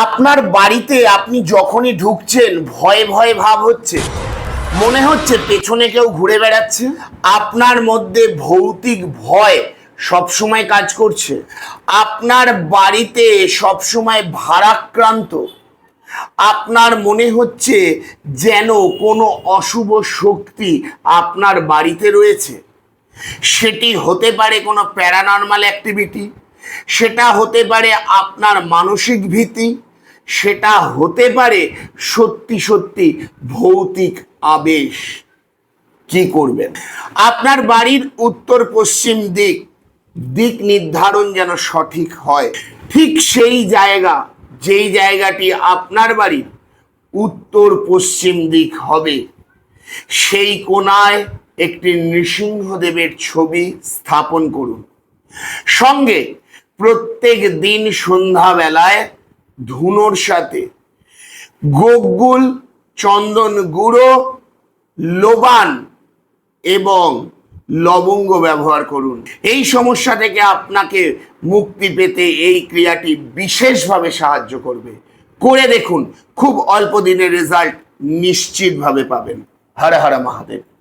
আপনার বাড়িতে আপনি যখনই ঢুকছেন ভয়ে ভয়ে ভাব হচ্ছে, মনে হচ্ছে পেছনে কেউ ঘুরে বেড়াচ্ছে, আপনার মধ্যে ভৌতিক ভয় সবসময় কাজ করছে, আপনার বাড়িতে সবসময় ভারাক্রান্ত, আপনার মনে হচ্ছে যেন কোনো অশুভ শক্তি আপনার বাড়িতে রয়েছে। সেটি হতে পারে কোনো প্যারানর্মাল অ্যাক্টিভিটি, সেটা হতে পারে আপনার মানসিক ভীতি, সেটা হতে পারে সত্যি সত্যি ভৌতিক আবেশ। কি করবেন? আপনার বাড়ির উত্তর পশ্চিম দিক নির্ধারণ যেন সঠিক হয়। ঠিক সেই জায়গা, যেই জায়গাটি আপনার বাড়ির উত্তর পশ্চিম দিক হবে, সেই কোণায় একটি নৃসিংহদেবের ছবি স্থাপন করুন। সঙ্গে প্রত্যেক দিন সন্ধ্যাবেলায় ধুনোর সাথে গোকুল, চন্দন গুঁড়ো, লোবান এবং লবঙ্গ ব্যবহার করুন। এই সমস্যা থেকে আপনাকে মুক্তি পেতে এই ক্রিয়াটি বিশেষভাবে সাহায্য করবে। করে দেখুন, খুব অল্প দিনের রেজাল্ট নিশ্চিতভাবে পাবেন। হর হর মহাদেব।